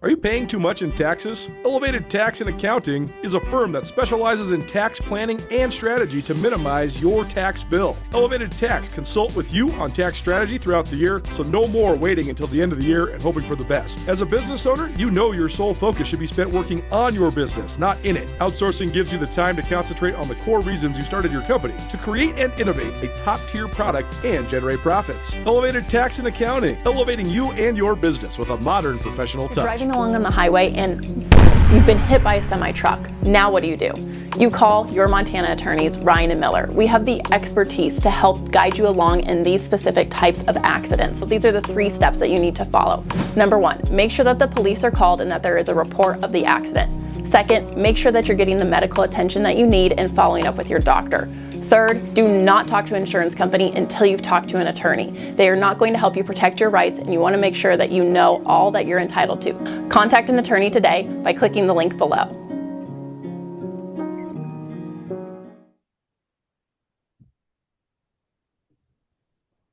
Are you paying too much in taxes? Elevated Tax and Accounting is a firm that specializes in tax planning and strategy to minimize your tax bill. Elevated Tax consult with you on tax strategy throughout the year, so no more waiting until the end of the year and hoping for the best. As a business owner, you know your sole focus should be spent working on your business, not in it. Outsourcing gives you the time to concentrate on the core reasons you started your company, to create and innovate a top-tier product and generate profits. Elevated Tax and Accounting, elevating you and your business with a modern professional touch. Driving along on the highway and you've been hit by a semi-truck. Now what do? You call your Montana attorneys, Ryan and Miller. We have the expertise to help guide you along in these specific types of accidents. So these are the 3 steps that you need to follow. Number 1, make sure that the police are called and that there is a report of the accident. Second, make sure that you're getting the medical attention that you need and following up with your doctor. Third, do not talk to an insurance company until you've talked to an attorney. They are not going to help you protect your rights, and you want to make sure that you know all that you're entitled to. Contact an attorney today by clicking the link below.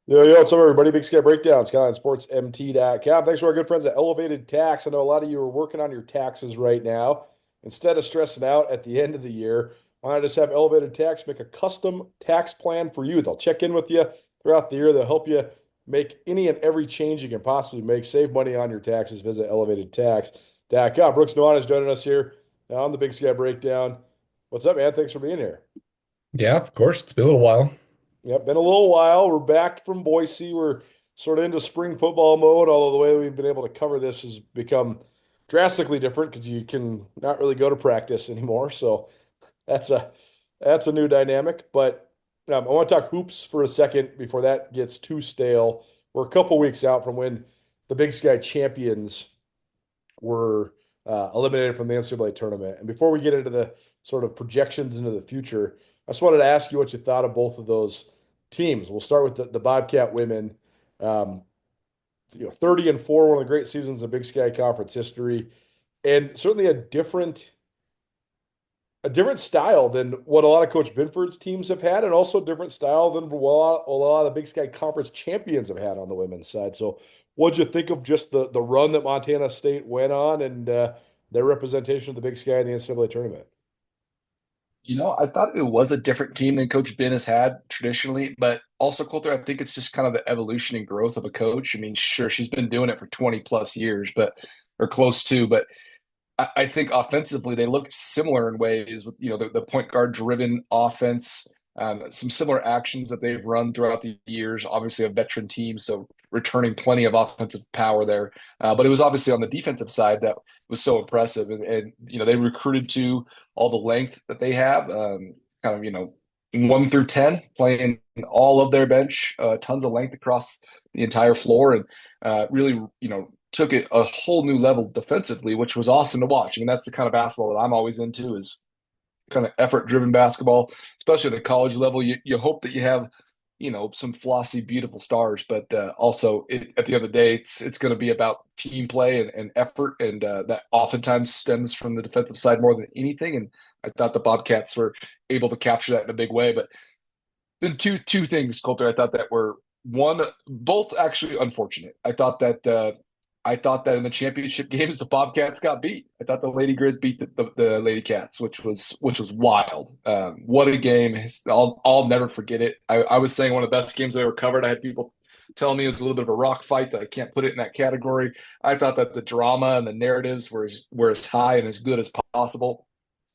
Yo, what's up, everybody? Big Sky Breakdown, SkylineSportsMT.com. Thanks to our good friends at Elevated Tax. I know a lot of you are working on your taxes right now. Instead of stressing out at the end of the year, why not just have Elevated Tax make a custom tax plan for you? They'll check in with you throughout the year. They'll help you make any and every change you can possibly make. Save money on your taxes. Visit ElevatedTax.com. Griz Nuanez joining us here on the Big Sky Breakdown. What's up, man? Thanks for being here. Yeah, of course. It's been a little while. Yep, been a little while. We're back from Boise. We're sort of into spring football mode, although the way we've been able to cover this has become drastically different because you can not really go to practice anymore. So that's a new dynamic. But I want to talk hoops for a second before that gets too stale. We're a couple weeks out from when the Big Sky champions were eliminated from the NCAA tournament. And before we get into the sort of projections into the future, I just wanted to ask you what you thought of both of those teams. We'll start with the Bobcat women. 30-4, one of the great seasons of Big Sky Conference history, and certainly a different style than what a lot of Coach Binford's teams have had, and also a different style than what a lot of the Big Sky Conference champions have had on the women's side. So what'd you think of just the run that Montana State went on and their representation of the Big Sky in the NCAA tournament? I thought it was a different team than Coach Ben has had traditionally, but also, Colter, I think it's just kind of the evolution and growth of a coach. I mean, sure, she's been doing it for 20 plus years, or close to, but I think offensively they looked similar in ways with, the point guard driven offense, some similar actions that they've run throughout the years, obviously a veteran team, so returning plenty of offensive power there. But it was obviously on the defensive side that was so impressive. And they recruited to all the length that they have, 1 through 10, playing all of their bench, tons of length across the entire floor, and really, took it a whole new level defensively, which was awesome to watch. I mean, that's the kind of basketball that I'm always into, is kind of effort-driven basketball, especially at the college level. You hope that you have, some flossy, beautiful stars, but also at the end of the day, it's going to be about team play and effort, and that oftentimes stems from the defensive side more than anything. And I thought the Bobcats were able to capture that in a big way. But then two things, Colter, I thought that were both actually unfortunate. I thought that in the championship games, the Bobcats got beat. I thought the Lady Griz beat the Lady Cats, which was wild. What a game. I'll never forget it. I was saying one of the best games I ever covered. I had people telling me it was a little bit of a rock fight, that I can't put it in that category. I thought that the drama and the narratives were as high and as good as possible.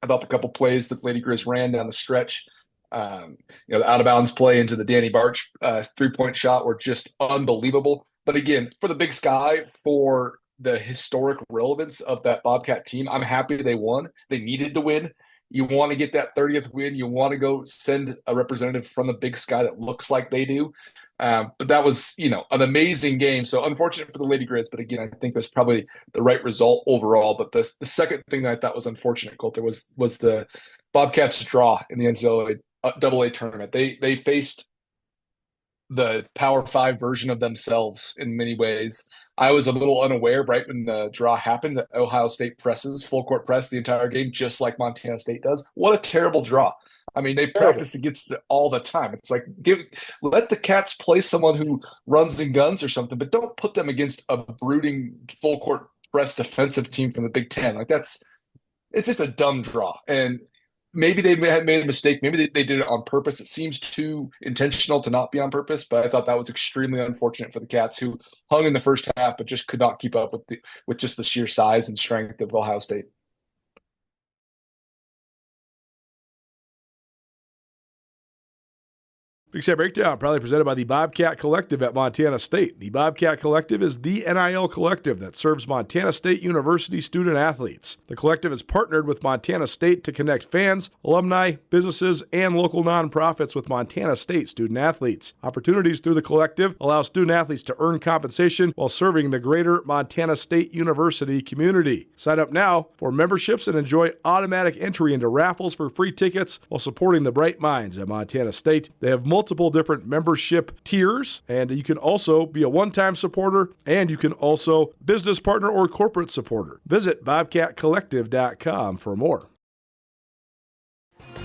I thought the couple plays that Lady Griz ran down the stretch, the out of bounds play into the Danny Barch 3-point shot, were just unbelievable. But again, for the Big Sky, for the historic relevance of that Bobcat team, I'm happy they won. They needed to win. You want to get that 30th win. You want to go send a representative from the Big Sky that looks like they do. But that was, an amazing game. So unfortunate for the Lady Griz, but again, I think it was probably the right result overall. But the second thing that I thought was unfortunate, Colter, was the Bobcats' draw in the NCAA tournament. They faced the Power 5 version of themselves in many ways. I was a little unaware right when the draw happened that Ohio State presses, full court press the entire game, just like Montana State does. What a terrible draw. I mean, they practice against it all the time. It's like, let the Cats play someone who runs and guns or something, but don't put them against a brooding full court best defensive team from the Big Ten. Like it's just a dumb draw. And maybe they had made a mistake. Maybe they did it on purpose. It seems too intentional to not be on purpose, but I thought that was extremely unfortunate for the Cats, who hung in the first half but just could not keep up with just the sheer size and strength of Ohio State. Big Sky Breakdown, proudly presented by the Bobcat Collective at Montana State. The Bobcat Collective is the NIL collective that serves Montana State University student athletes. The collective is partnered with Montana State to connect fans, alumni, businesses, and local nonprofits with Montana State student athletes. Opportunities through the collective allow student athletes to earn compensation while serving the greater Montana State University community. Sign up now for memberships and enjoy automatic entry into raffles for free tickets while supporting the bright minds at Montana State. They have multiple different membership tiers, and you can also be a one-time supporter, and you can also business partner or corporate supporter. Visit bobcatcollective.com for more.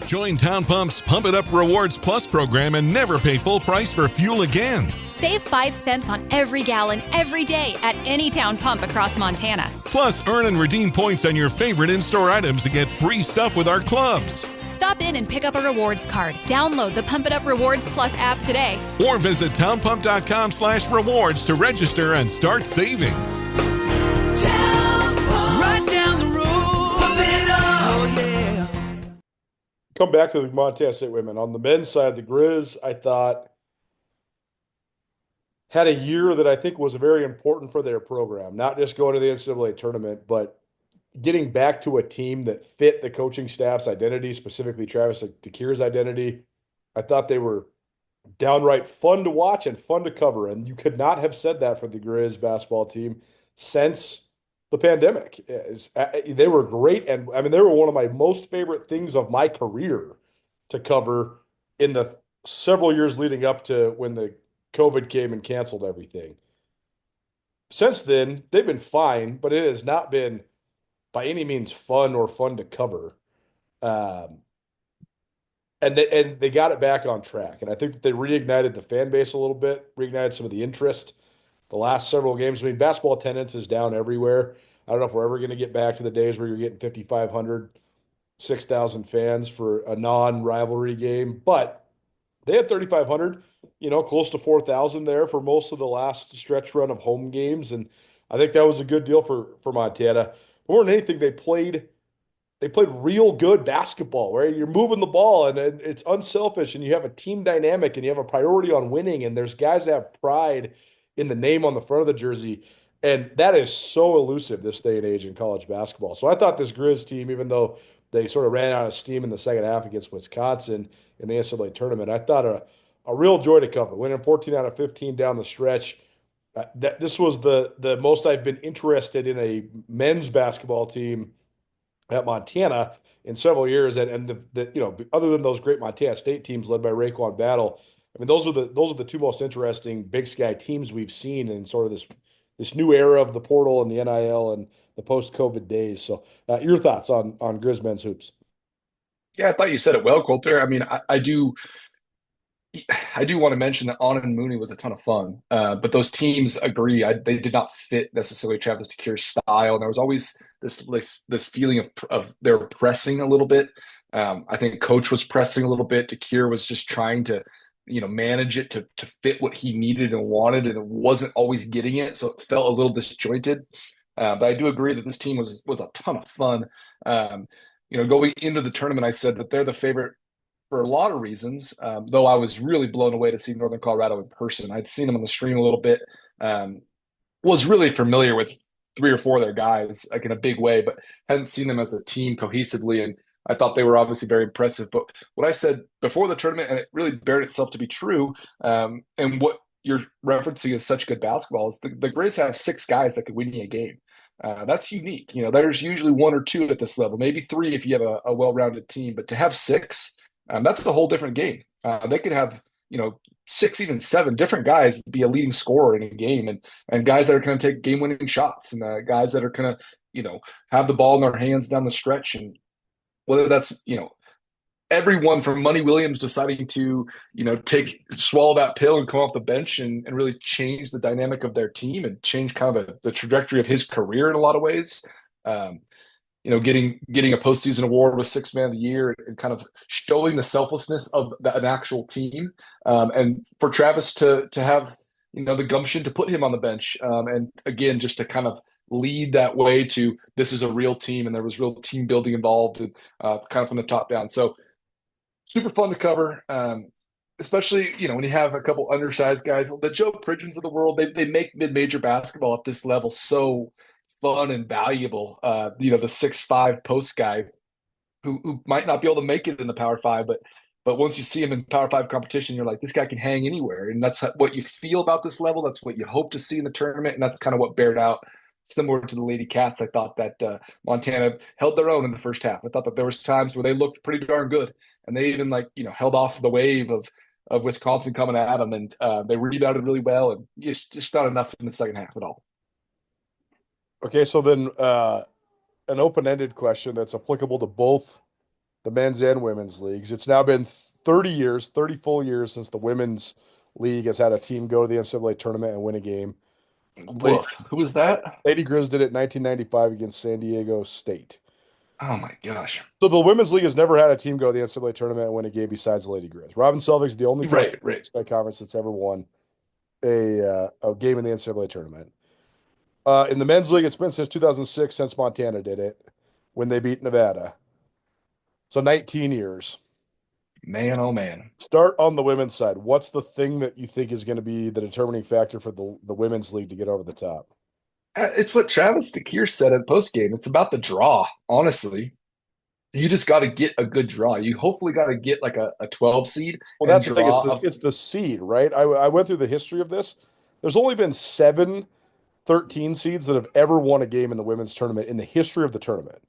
Join Town Pump's Pump It Up Rewards Plus program and never pay full price for fuel again. Save 5 cents on every gallon every day at any Town Pump across Montana. Plus, earn and redeem points on your favorite in-store items to get free stuff with our clubs. Stop in and pick up a rewards card. Download the Pump It Up Rewards Plus app today. Or visit townpump.com/rewards to register and start saving. Right down the road. Pump it up. Oh, yeah. Come back to the Montana State women. On the men's side, the Griz, I thought, had a year that I think was very important for their program. Not just going to the NCAA tournament, but getting back to a team that fit the coaching staff's identity, specifically Travis DeKeer's identity. I thought they were downright fun to watch and fun to cover. And you could not have said that for the Griz basketball team since the pandemic. They were great. And I mean, they were one of my most favorite things of my career to cover in the several years leading up to when the COVID came and canceled everything. Since then, they've been fine, but it has not been by any means fun to cover. And they got it back on track. And I think that they reignited the fan base a little bit, reignited some of the interest the last several games. I mean, basketball attendance is down everywhere. I don't know if we're ever going to get back to the days where you're getting 5,500, 6,000 fans for a non-rivalry game, but they had 3,500, close to 4,000 there for most of the last stretch run of home games. And I think that was a good deal for Montana. More than anything, they played real good basketball, right? You're moving the ball and it's unselfish and you have a team dynamic and you have a priority on winning and there's guys that have pride in the name on the front of the jersey. And that is so elusive this day and age in college basketball. So I thought this Griz team, even though they sort of ran out of steam in the second half against Wisconsin in the NCAA tournament, I thought a real joy to cover, winning 14 out of 15 down the stretch. This was the most I've been interested in a men's basketball team at Montana in several years, and other than those great Montana State teams led by Raekwon Battle, I mean those are the two most interesting Big Sky teams we've seen in sort of this new era of the portal and the NIL and the post-COVID days. So, your thoughts on Griz men's hoops? Yeah, I thought you said it well, Colter. I mean, I do want to mention that Anand Mooney was a ton of fun, but those teams agree they did not fit necessarily Travis DeKeer's style, and there was always this feeling of they were pressing a little bit. I think Coach was pressing a little bit. DeKeer was just trying to manage it to fit what he needed and wanted, and it wasn't always getting it, so it felt a little disjointed. But I do agree that this team was a ton of fun. Going into the tournament, I said that they're the favorite for a lot of reasons, though I was really blown away to see Northern Colorado in person. I'd seen them on the stream a little bit, was really familiar with 3 or 4 of their guys, like in a big way, but hadn't seen them as a team cohesively, and I thought they were obviously very impressive. But what I said before the tournament, and it really bared itself to be true, and what you're referencing is such good basketball, is the Griz have 6 guys that could win you a game. That's unique. There's usually 1 or 2 at this level, maybe 3 if you have a well-rounded team, but to have 6, that's a whole different game. They could have, 6, even 7 different guys be a leading scorer in a game, and guys that are going to take game-winning shots, and guys that are going to, have the ball in their hands down the stretch, and whether that's, everyone from Money Williams deciding to, swallow that pill and come off the bench and really change the dynamic of their team and change kind of the trajectory of his career in a lot of ways. Um, getting a postseason award with Sixth Man of the Year and kind of showing the selflessness of an actual team. And for Travis to have, the gumption to put him on the bench. And again, just to kind of lead that way to this is a real team and there was real team building involved, and, kind of from the top down. So super fun to cover. Especially, when you have a couple undersized guys, the Joe Pridgeons of the world, they make mid-major basketball at this level so fun and valuable. The 6'5" post guy who might not be able to make it in the Power Five, but once you see him in Power Five competition, you're like, this guy can hang anywhere, and that's what you feel about this level. That's what you hope to see in the tournament, and that's kind of what bared out. Similar to the Lady Cats, I thought that Montana held their own in the first half. I thought that there was times where they looked pretty darn good, and they even held off the wave of Wisconsin coming at them, and they rebounded really well, and just not enough in the second half at all. Okay, so then an open-ended question that's applicable to both the men's and women's leagues. It's now been 30 full years since the women's league has had a team go to the NCAA tournament and win a game. Woof. Who was that? Lady Griz did it in 1995 against San Diego State. Oh my gosh. So the women's league has never had a team go to the NCAA tournament and win a game besides Lady Griz. Robin Selvig's the only Right. conference that's ever won a game in the NCAA tournament. In the men's league, it's been since 2006 since Montana did it when they beat Nevada. So 19 years. Man, oh man. Start on the women's side. What's the thing that you think is going to be the determining factor for the women's league to get over the top? It's what Travis DeKeer said at postgame. It's about the draw, honestly. You just got to get a good draw. You hopefully got to get like a 12 seed. Well, that's the thing. It's the seed, right? I went through the history of this. There's only been 13 seeds that have ever won a game in the women's tournament in the history of the tournament.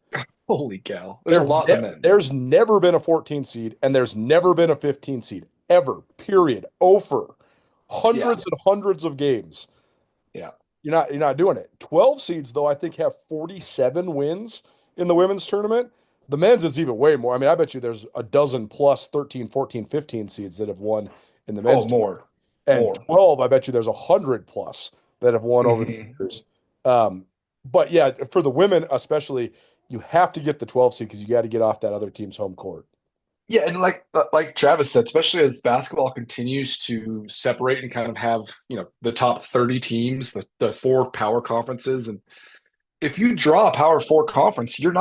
Holy cow. There's a lot of men. There's never been a 14 seed, and there's never been a 15 seed, ever, period. Over hundreds and hundreds of games. Yeah. You're not doing it. 12 seeds, though, I think have 47 wins in the women's tournament. The men's is even way more. I mean, I bet you there's a dozen plus 13, 14, 15 seeds that have won in the men's more. And more. 12, I bet you there's 100 plus that have won over the years. But yeah, for the women especially, you have to get the 12 seed because you got to get off that other team's home court. Yeah, and like Travis said, especially as basketball continues to separate and kind of have, the top 30 teams, the four power conferences, and if you draw a Power Four conference, you're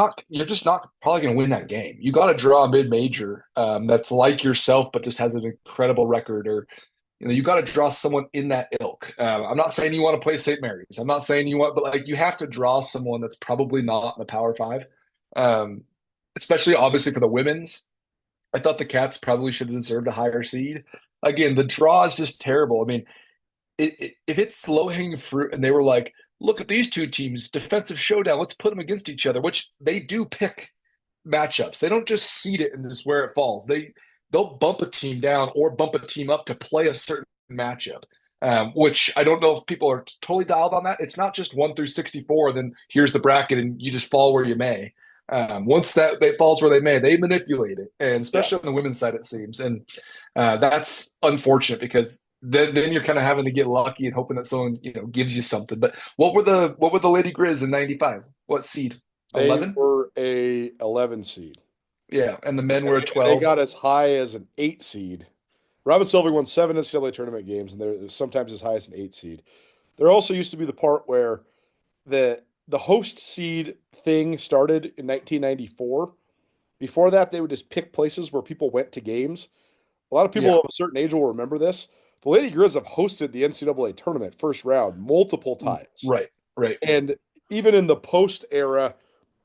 just not probably going to win that game. You got to draw a mid-major that's like yourself, but just has an incredible record, or you got to draw someone in that ilk. I'm not saying you want to play St. Mary's. I'm not saying but you have to draw someone that's probably not in the Power Five, especially obviously for the women's. I thought the Cats probably should have deserved a higher seed. Again, the draw is just terrible. I mean, if it's low-hanging fruit and they were like, look at these two teams, defensive showdown, let's put them against each other, which they do pick matchups. They don't just seed it and just where it falls. They'll bump a team down or bump a team up to play a certain matchup, which I don't know if people are totally dialed on that. It's not just 1 through 64, then here's the bracket and you just fall where you may. Once that falls where they may, they manipulate it, and especially on the women's side, it seems. And that's unfortunate because then you're kind of having to get lucky and hoping that someone gives you something. But what were the Lady Griz in '95? What seed? 11? They were a 11 seed. Yeah, and the men were a 12. They got as high as an 8 seed. Robin Selvig won 7 NCAA tournament games, and they're sometimes as high as an 8 seed. There also used to be the part where the host seed thing started in 1994. Before that, they would just pick places where people went to games. A lot of people of a certain age will remember this. The Lady Griz have hosted the NCAA tournament first round multiple times. Right. And even in the post era,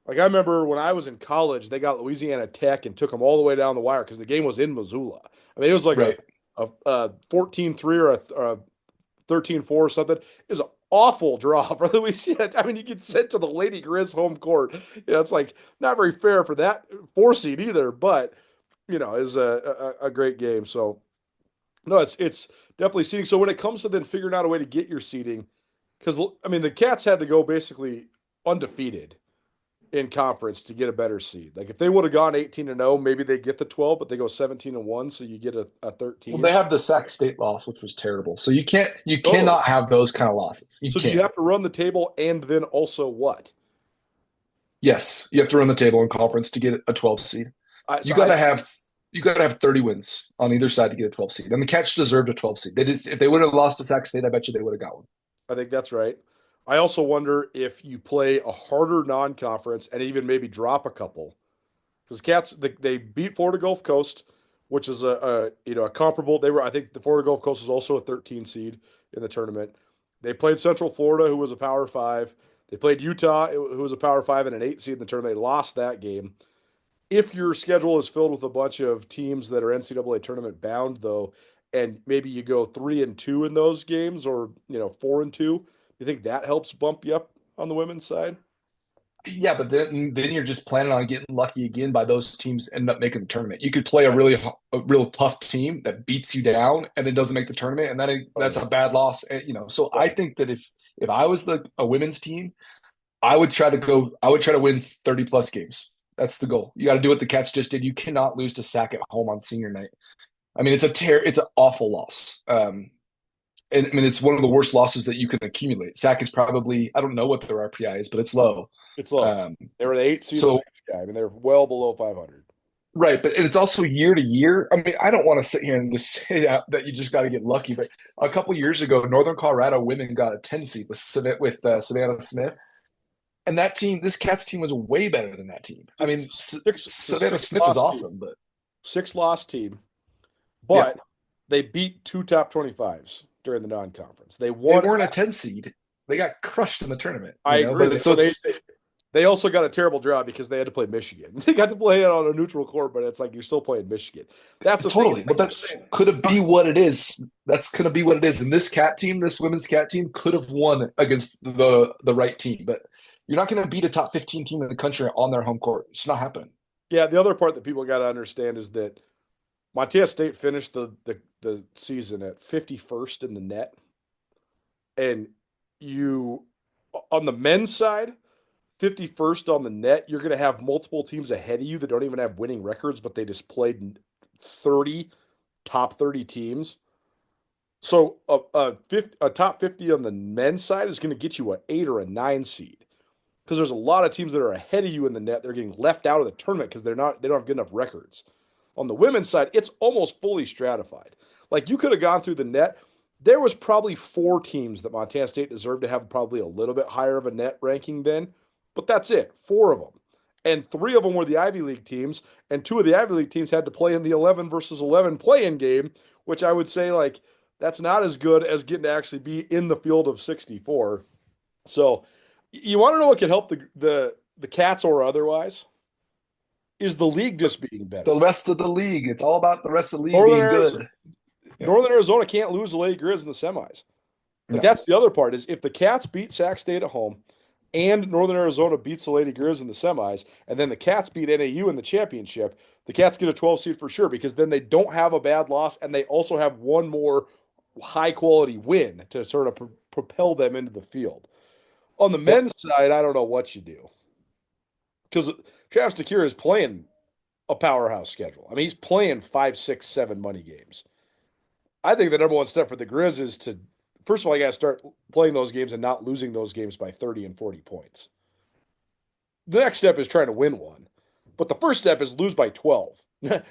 like I remember when I was in college, they got Louisiana Tech and took them all the way down the wire because the game was in Missoula. I mean, it was like a 14-3 or a 13-4 or something. It was an awful draw for Louisiana. I mean, you get sent to the Lady Griz home court. It's like not very fair for that 4 seed either, but is a great game. So no, it's definitely seeding. So when it comes to then figuring out a way to get your seeding, because I mean the Cats had to go basically undefeated in conference to get a better seed. Like if they would have gone 18-0, maybe they get the 12, but they go 17-1, so you get a 13. Well, they have the Sac State loss, which was terrible. So you Oh. cannot have those kind of losses. You So do can't. you have to run the table and then also what? Yes, you have to run the table in conference to get a 12 seed. You got to have 30 wins on either side to get a 12 seed. And the Cats deserved a 12 seed. If they would have lost to Sac State, I bet you they would have got one. I think that's right. I also wonder if you play a harder non-conference and even maybe drop a couple. Because Cats, they beat Florida Gulf Coast, which is a comparable. I think the Florida Gulf Coast is also a 13 seed in the tournament. They played Central Florida, who was a Power 5. They played Utah, who was a Power 5 and an 8 seed in the tournament. They lost that game. If your schedule is filled with a bunch of teams that are NCAA tournament bound, though, and maybe you go 3-2 in those games, or 4-2, you think that helps bump you up on the women's side? Yeah, but then you're just planning on getting lucky again by those teams end up making the tournament. You could play a real tough team that beats you down and then doesn't make the tournament, and that's a bad loss. So I think that if I was a women's team, I would try to win 30 plus games. That's the goal. You got to do what the Cats just did. You cannot lose to Sac at home on senior night. I mean, it's an awful loss. And I mean, it's one of the worst losses that you can accumulate. Sac is probably, I don't know what their RPI is, but it's low. It's low. They were the 8 seed. So, I mean, they're well below 500. Right, but it's also year to year. I mean, I don't want to sit here and just say that you just got to get lucky, but a couple years ago, Northern Colorado women got a 10 seed with Savannah Smith. And this Cats team was way better than that team. I mean, Savannah Smith was awesome, but 6-loss team. But they beat 2 top 25s during the non-conference. They weren't a 10 seed. They got crushed in the tournament. I agree. But they also got a terrible draw because they had to play Michigan. They got to play it on a neutral court, but it's like you're still playing Michigan. That's totally. But that's could have be what it is. That's going to be what it is. And this women's Cat team, could have won against the right team, but you're not going to beat a top 15 team in the country on their home court. It's not happening. Yeah, the other part that people got to understand is that Montana State finished the season at 51st in the net. And on the men's side, 51st on the net, you're going to have multiple teams ahead of you that don't even have winning records, but they just played 30 top 30 teams. So a top 50 on the men's side is going to get you an 8 or a 9 seed. Because there's a lot of teams that are ahead of you in the net. They're getting left out of the tournament because they don't have good enough records. On the women's side, it's almost fully stratified. Like you could have gone through the net. There was probably 4 teams that Montana State deserved to have probably a little bit higher of a net ranking than, but that's it. 4 of them. And 3 of them were the Ivy League teams, and 2 of the Ivy League teams had to play in the 11 versus 11 play-in game, which I would say like that's not as good as getting to actually be in the field of 64. So you want to know what could help the Cats or otherwise? Is the league just being better? The rest of the league. It's all about the rest of the league being good. Northern Arizona can't lose to Lady Griz in the semis. Like that's the other part is if the Cats beat Sac State at home and Northern Arizona beats the Lady Griz in the semis, and then the Cats beat NAU in the championship, the Cats get a 12 seed for sure because then they don't have a bad loss and they also have one more high-quality win to sort of propel them into the field. On the men's side, I don't know what you do. Because Travis DeCuire is playing a powerhouse schedule. I mean, he's playing 5, 6, 7 money games. I think the number one step for the Griz is to, first of all, you got to start playing those games and not losing those games by 30 and 40 points. The next step is trying to win one. But the first step is lose by 12,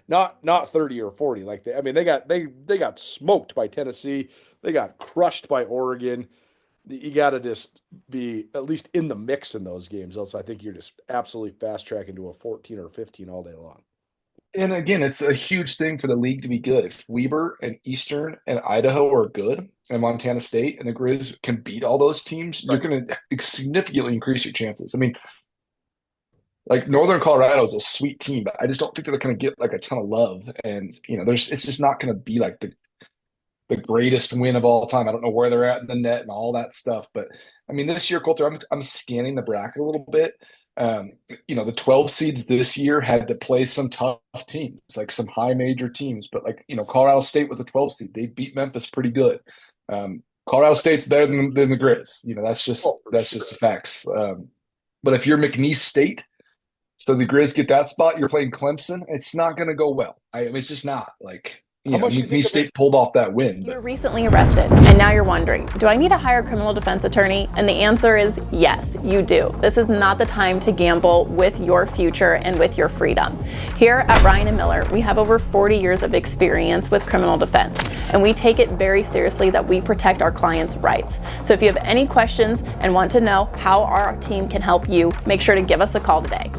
not 30 or 40. Like they got smoked by Tennessee. They got crushed by Oregon. You got to just be at least in the mix in those games. Else I think you're just absolutely fast tracking to a 14 or 15 all day long. And again, it's a huge thing for the league to be good. If Weber and Eastern and Idaho are good, and Montana State and the Griz can beat all those teams, you're going to significantly increase your chances. I mean, like Northern Colorado is a sweet team, but I just don't think they're going to get like a ton of love. And it's just not going to be like the greatest win of all time. I don't know where they're at in the net and all that stuff, but I mean, this year, Colter, I'm scanning the bracket a little bit. The 12 seeds this year had to play some tough teams, like some high major teams, but Colorado State was a 12 seed. They beat Memphis pretty good. Colorado State's better than the Griz. That's just the facts. But if you're McNeese State, So the Grizz get that spot. You're playing Clemson. It's not going to go well. I mean, it's just not. Like, How much do you McNeese think of State it? pulled off that win. You were recently arrested, and now you're wondering, do I need to hire a criminal defense attorney? And the answer is yes, you do. This is not the time to gamble with your future and with your freedom. Here at Ryan & Miller, we have over 40 years of experience with criminal defense, and we take it very seriously that we protect our clients' rights. So if you have any questions and want to know how our team can help you, make sure to give us a call today.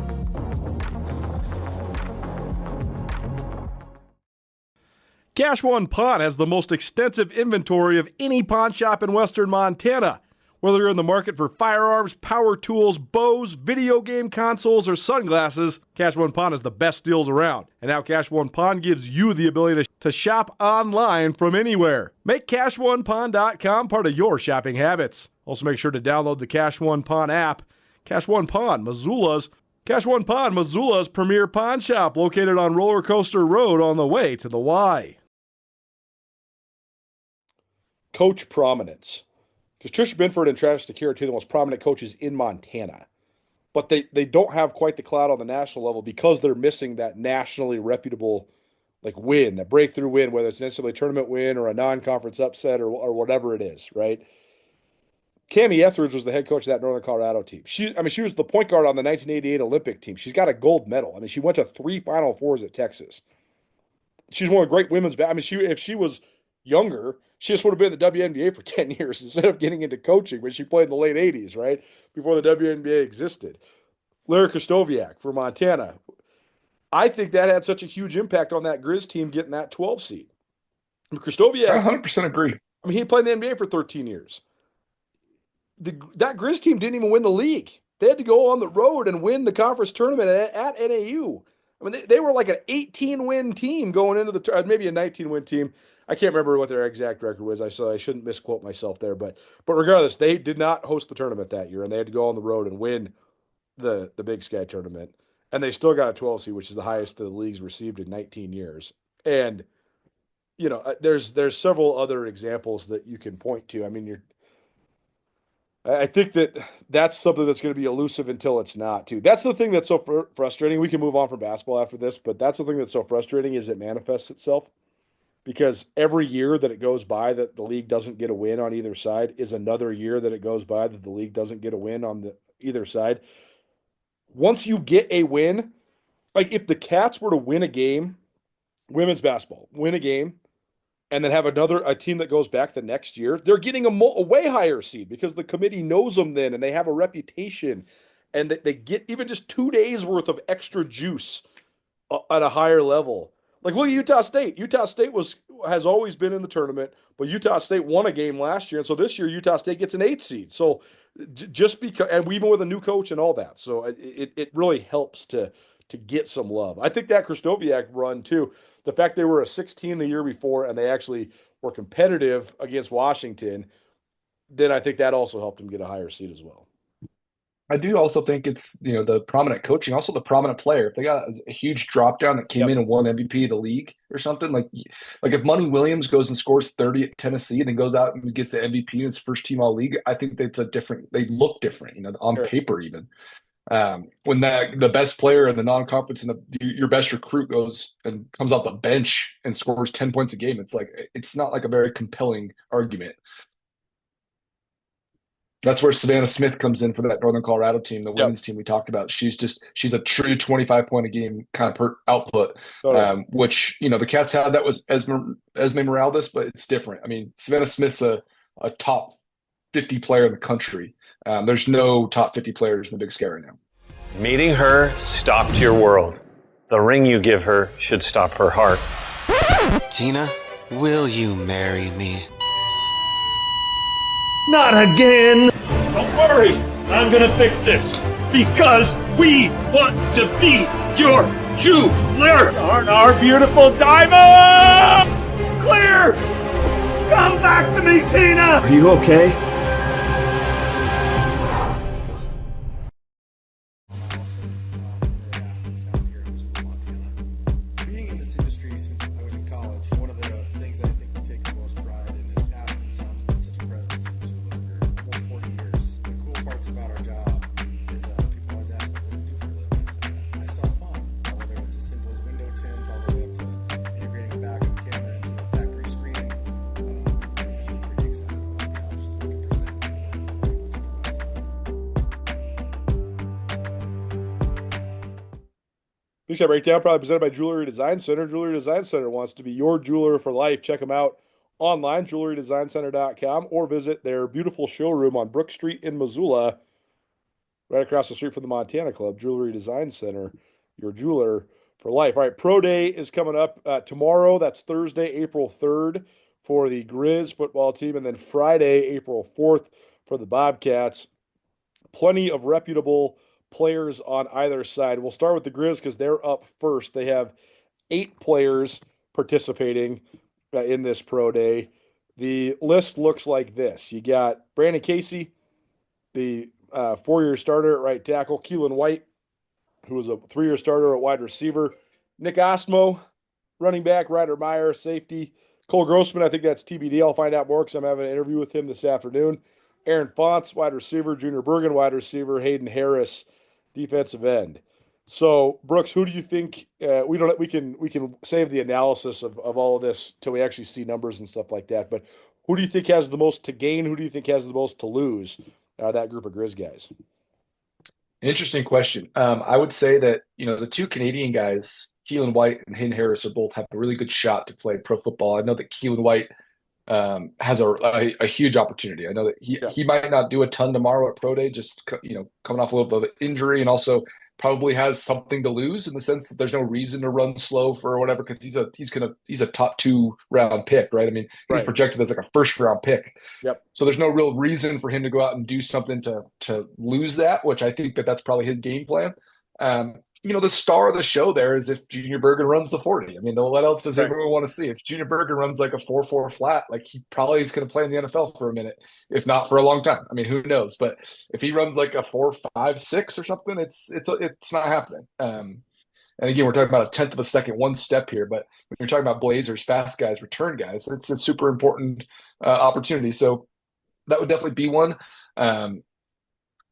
Cash One Pawn has the most extensive inventory of any pawn shop in western Montana. Whether you're in the market for firearms, power tools, bows, video game consoles, or sunglasses, Cash One Pawn is the best deals around. And now Cash One Pawn gives you the ability to shop online from anywhere. Make CashOnePawn.com part of your shopping habits. Also make sure to download the Cash One Pawn app. Cash One Pawn, Missoula's premier pawn shop, located on Roller Coaster Road on the way to the Y. Coach prominence. Because Trish Binford and Travis DeCure are two of the most prominent coaches in Montana. But they don't have quite the clout on the national level because they're missing that nationally reputable win, that breakthrough win, whether it's an NCAA tournament win or a non-conference upset or whatever it is, right? Cammie Etheridge was the head coach of that Northern Colorado team. She was the point guard on the 1988 Olympic team. She's got a gold medal. I mean, she went to 3 Final Fours at Texas. She's one of the great women's. If she was younger, she just would have been in the WNBA for 10 years instead of getting into coaching when she played in the late 80s, right? Before the WNBA existed. Larry Krystowiak for Montana. I think that had such a huge impact on that Griz team getting that 12 seed. Krystowiak, I 100% agree. I mean, he played in the NBA for 13 years. That Griz team didn't even win the league. They had to go on the road and win the conference tournament at NAU. I mean, they were like an 18-win team going into maybe a 19-win team. I can't remember what their exact record was. I shouldn't misquote myself there, but regardless, they did not host the tournament that year, and they had to go on the road and win the Big Sky tournament, and they still got a 12 seed, which is the highest the league's received in 19 years. And there's several other examples that you can point to. I mean, I think that's something that's going to be elusive until it's not, too. That's the thing that's so frustrating. We can move on from basketball after this, but that's the thing that's so frustrating is it manifests itself. Because every year that it goes by that the league doesn't get a win on either side is another year that it goes by that the league doesn't get a win on either side. Once you get a win, like if the Cats were to win a game, women's basketball, win a game, and then have a team that goes back the next year, they're getting a way higher seed because the committee knows them then and they have a reputation and they get even just 2 days worth of extra juice at a higher level. Like, look at Utah State. Utah State has always been in the tournament, but Utah State won a game last year, and so this year Utah State gets an 8th seed. So just because, and even with a new coach and all that, so it really helps to get some love. I think that Krystowiak run too, the fact they were a 16 the year before and they actually were competitive against Washington, then I think that also helped them get a higher seed as well. I do also think it's, the prominent coaching, also the prominent player. If they got a huge drop down that came in and won MVP of the league or something, like if Money Williams goes and scores 30 at Tennessee and then goes out and gets the MVP in his first team all league, I think they look different, on paper even. When the best player in the non-conference and your best recruit goes and comes off the bench and scores 10 points a game, it's not like a very compelling argument. That's where Savannah Smith comes in for that Northern Colorado team, the women's team we talked about. She's a true 25-point a game kind of per output, which, the Cats had. That was Esme Morales, but it's different. I mean, Savannah Smith's a top 50 player in the country. There's no top 50 players in the Big Sky right now. Meeting her stopped your world. The ring you give her should stop her heart. Tina, will you marry me? Not again! Don't worry, I'm gonna fix this because we want to be your jeweler! Aren't our beautiful diamond clear? Come back to me, Tina! Are you okay? Being in this industry since I was in college, one of the things I think we take the most pride in is Aspen Sound's been such a presence in Missoula for almost 40 years. The cool parts about our job is people always ask me, what do you do for a living? I Big Shot Breakdown, probably presented by Jewelry Design Center. Jewelry Design Center wants to be your jeweler for life. Check them out online, jewelrydesigncenter.com, or visit their beautiful showroom on Brook Street in Missoula, right across the street from the Montana Club. Jewelry Design Center, your jeweler for life. All right, Pro Day is coming up tomorrow. That's Thursday, April 3rd for the Griz football team, and then Friday, April 4th for the Bobcats. Plenty of reputable players on either side. We'll start with the Griz because they're up first. They have 8 players participating in this Pro Day. The list looks like this. You got Brandon Casey, the 4-year starter at right tackle, Keelan White, who was a 3-year starter at wide receiver, Nick Osmo, running back, Ryder Meyer, safety, Cole Grossman, I think that's TBD. I'll find out more because I'm having an interview with him this afternoon. Aaron Fonts, wide receiver, Junior Bergen, wide receiver, Hayden Harris, defensive end. So, Brooks, who do you think we can save the analysis of all of this till we actually see numbers and stuff like that, but who do you think has the most to gain? Who do you think has the most to lose? That group of Griz guys. Interesting question. I would say that, the two Canadian guys, Keelan White and Hayden Harris, are both have a really good shot to play pro football. I know that Keelan White has a huge opportunity. I know that he might not do a ton tomorrow at Pro Day, just coming off a little bit of an injury, and also probably has something to lose in the sense that there's no reason to run slow for whatever, because he's a top 2 round pick, right? I mean, he's projected as like a first round pick. Yep. So there's no real reason for him to go out and do something to lose that, which I think that's probably his game plan. The star of the show there is if Junior Bergen runs the 40. I mean, what else does everyone want to see? If Junior Bergen runs like a 4.4 flat, like he probably is going to play in the NFL for a minute, if not for a long time. I mean, who knows? But if he runs like a 4.56 or something, it's not happening. And again, we're talking about a tenth of a second, one step here. But when you're talking about Blazers, fast guys, return guys, it's a super important opportunity. So that would definitely be one.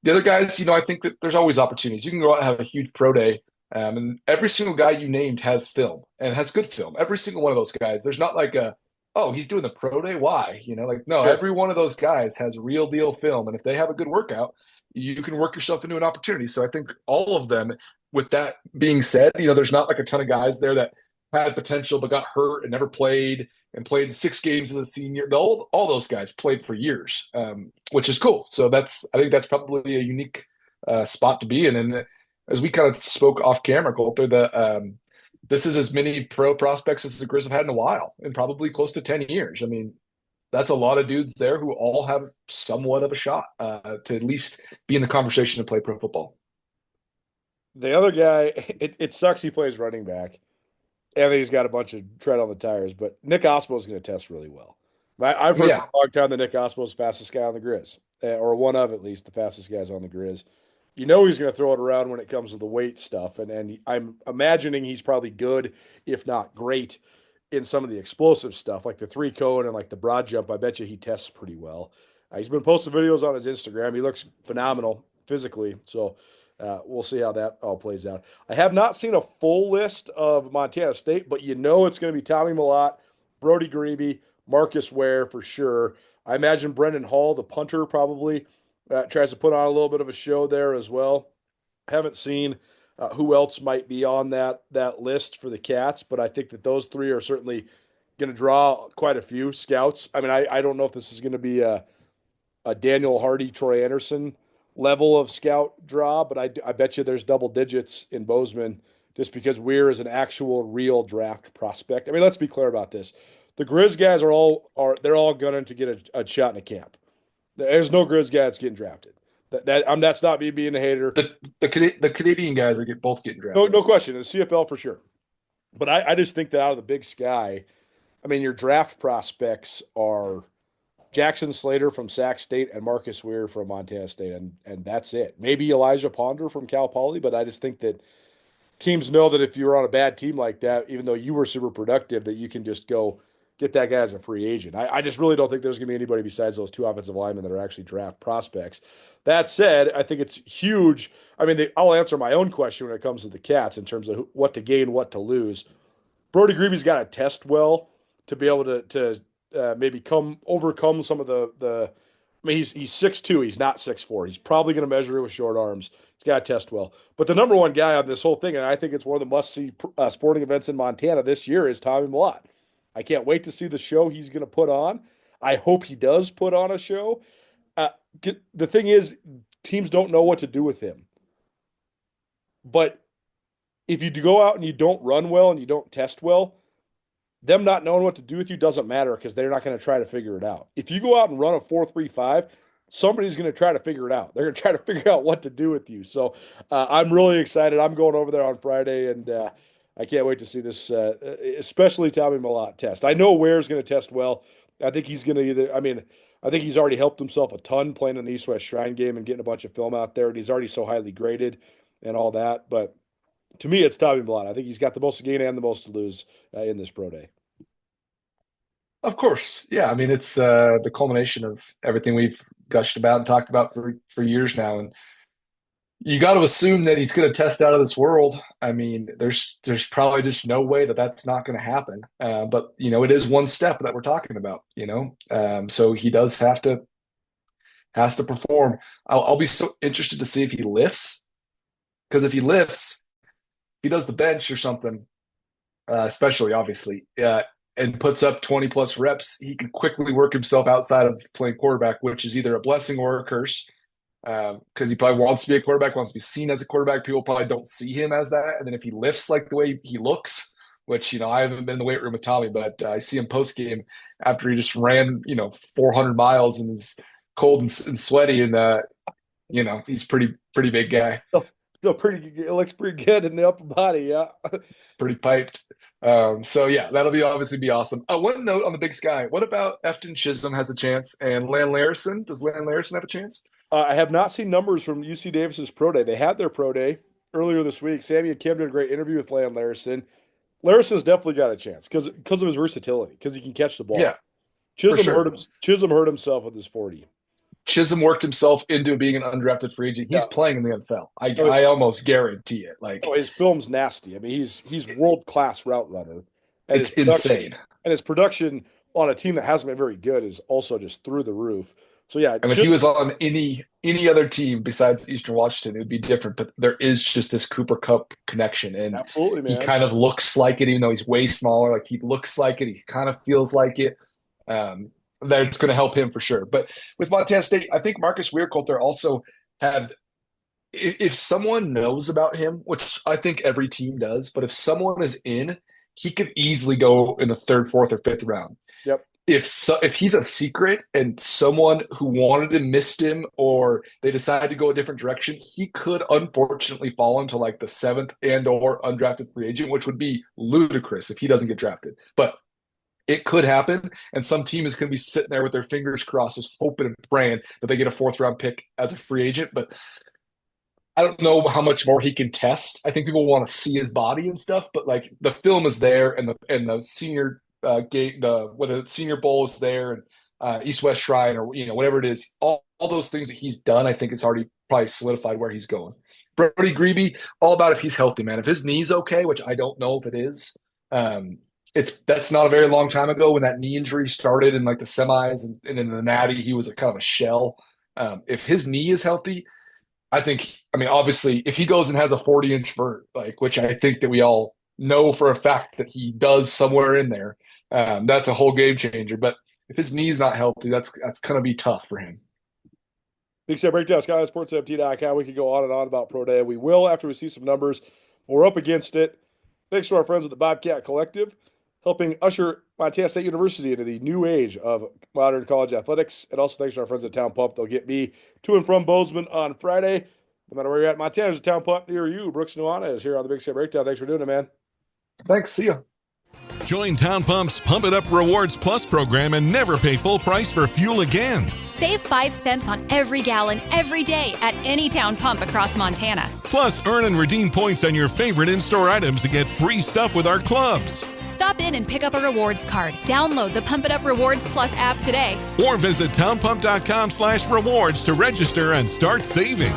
The other guys, I think that there's always opportunities. You can go out and have a huge pro day, and every single guy you named has film and has good film. Every single one of those guys. There's not like he's doing the pro day. Why? Every one of those guys has real deal film, and if they have a good workout, you can work yourself into an opportunity. So I think all of them. With that being said, there's not like a ton of guys there that had potential but got hurt and never played and played 6 games as a senior. All those guys played for years, which is cool. So I think that's probably a unique spot to be in. And as we kind of spoke off camera, Colter, this is as many pro prospects as the Griz have had in a while, in probably close to 10 years. I mean, that's a lot of dudes there who all have somewhat of a shot to at least be in the conversation to play pro football. The other guy, it sucks he plays running back. And then he's got a bunch of tread on the tires, but Nick Osmo is going to test really well. I've heard for a long time that Nick Osmo is the fastest guy on the Griz, or one of at least the fastest guys on the Griz. He's going to throw it around when it comes to the weight stuff, and I'm imagining he's probably good, if not great, in some of the explosive stuff, like the 3-cone and like the broad jump. I bet you he tests pretty well. He's been posting videos on his Instagram. He looks phenomenal physically, so we'll see how that all plays out. I have not seen a full list of Montana State, but it's going to be Tommy Mellott, Brody Grebe, Marcus Ware for sure. I imagine Brendan Hall, the punter, probably tries to put on a little bit of a show there as well. Haven't seen who else might be on that list for the Cats, but I think that those 3 are certainly going to draw quite a few scouts. I mean, I don't know if this is going to be a Daniel Hardy, Troy Anderson level of scout draw, but I bet you there's double digits in Bozeman just because Weir is an actual real draft prospect. I mean, let's be clear about this. The Griz guys they're all gunning to get a shot in a camp. There's no Griz guy that's getting drafted. That's not me being a hater. The Canadian guys are both getting drafted. No question. The CFL for sure. But I just think that out of the Big Sky, I mean, your draft prospects are Jackson Slater from Sac State and Marcus Weir from Montana State, and that's it. Maybe Elijah Ponder from Cal Poly, but I just think that teams know that if you're on a bad team like that, even though you were super productive, that you can just go get that guy as a free agent. I just really don't think there's going to be anybody besides those 2 offensive linemen that are actually draft prospects. That said, I think it's huge. I mean, I'll answer my own question when it comes to the Cats in terms of what to gain, what to lose. Brody Grebe's got to test well to be able to maybe overcome some of the I mean, he's 6'2", he's not 6'4". He's probably going to measure it with short arms. He's got to test well. But the number one guy on this whole thing, and I think it's one of the must-see sporting events in Montana this year, is Tommy Mellott. I can't wait to see the show he's going to put on. I hope he does put on a show. The thing is, teams don't know what to do with him. But if you go out and you don't run well and you don't test well, them not knowing what to do with you doesn't matter because they're not going to try to figure it out. If you go out and run a 4.35, somebody's going to try to figure it out. They're going to try to figure out what to do with you. So I'm really excited. I'm going over there on Friday, and I can't wait to see this, especially Tommy Mellott test. I know Ware's going to test well. I think he's going to I think he's already helped himself a ton playing in the East-West Shrine game and getting a bunch of film out there, and he's already so highly graded and all that. But to me, it's Tommy Mellott. I think he's got the most to gain and the most to lose in this pro day. Of course. Yeah. I mean, it's the culmination of everything we've gushed about and talked about for years now. And you got to assume that he's going to test out of this world. I mean, there's probably just no way that that's not going to happen. But, it is one step that we're talking about, so he has to perform. I'll be so interested to see if he lifts, because if he lifts, he does the bench or something, especially obviously, and puts up 20 plus reps, he can quickly work himself outside of playing quarterback, which is either a blessing or a curse. Because he probably wants to be a quarterback, wants to be seen as a quarterback. People probably don't see him as that. And then if he lifts like the way he looks, which, I haven't been in the weight room with Tommy, but I see him post game after he just ran, 400 miles and is cold and sweaty. And, he's pretty big guy. Still it looks pretty good in the upper body. Yeah. Pretty piped. So yeah, that'll obviously be awesome. One note on the Big Sky. What about Efton Chisholm has a chance, and Lan Larison? Does Lan Larison have a chance? I have not seen numbers from UC Davis's pro day. They had their pro day earlier this week. Sammy and Kim did a great interview with Lan Larison. Larison's definitely got a chance because of his versatility, because he can catch the ball. Yeah, Chisholm hurt himself with his 40. Chisholm worked himself into being an undrafted free agent. He's playing in the NFL. I almost guarantee it. His film's nasty. I mean, he's world-class route runner. And it's insane. And his production on a team that hasn't been very good is also just through the roof. So yeah, and if he was on any other team besides Eastern Washington, it would be different. But there is just this Cooper Kupp connection, and absolutely, man. He kind of looks like it, even though he's way smaller. Like, he looks like it. He kind of feels like it. That's going to help him for sure. But with Montana State, I think Marcus Weirkolter also had. If someone knows about him, which I think every team does, but if someone is in, he could easily go in the 3rd, 4th, or 5th round. Yep. If he's a secret and someone who wanted him missed him, or they decided to go a different direction, he could unfortunately fall into like the 7th and or undrafted free agent, which would be ludicrous if he doesn't get drafted. But it could happen, and some team is going to be sitting there with their fingers crossed, just hoping and praying that they get a 4th round pick as a free agent. But I don't know how much more he can test. I think people want to see his body and stuff, but like, the film is there, and the senior Senior Bowl is there, and East-West Shrine, or whatever it is, all those things that he's done, I think it's already probably solidified where he's going. Brody Grebe, all about if he's healthy, man. If his knee's okay, which I don't know if it is, that's not a very long time ago when that knee injury started in like the semis and in the Natty, he was a kind of a shell. If his knee is healthy, obviously, if he goes and has a 40-inch vert, which I think that we all know for a fact that he does somewhere in there, that's a whole game changer. But if his knee's not healthy, that's going to be tough for him. Big Sky Breakdown, SkylineSportsMT.com. We could go on and on about Pro Day. We will after we see some numbers. We're up against it. Thanks to our friends at the Bobcat Collective, helping usher Montana State University into the new age of modern college athletics. And also thanks to our friends at Town Pump. They'll get me to and from Bozeman on Friday. No matter where you're at, Montana, there's a Town Pump near you. Griz Bobcat is here on the Big Sky Breakdown. Thanks for doing it, man. Thanks. See you. Join Town Pump's Pump It Up Rewards Plus program and never pay full price for fuel again. Save 5 cents on every gallon every day at any Town Pump across Montana. Plus, earn and redeem points on your favorite in-store items to get free stuff with our clubs. Stop in and pick up a rewards card. Download the Pump It Up Rewards Plus app today. Or visit townpump.com/rewards to register and start saving.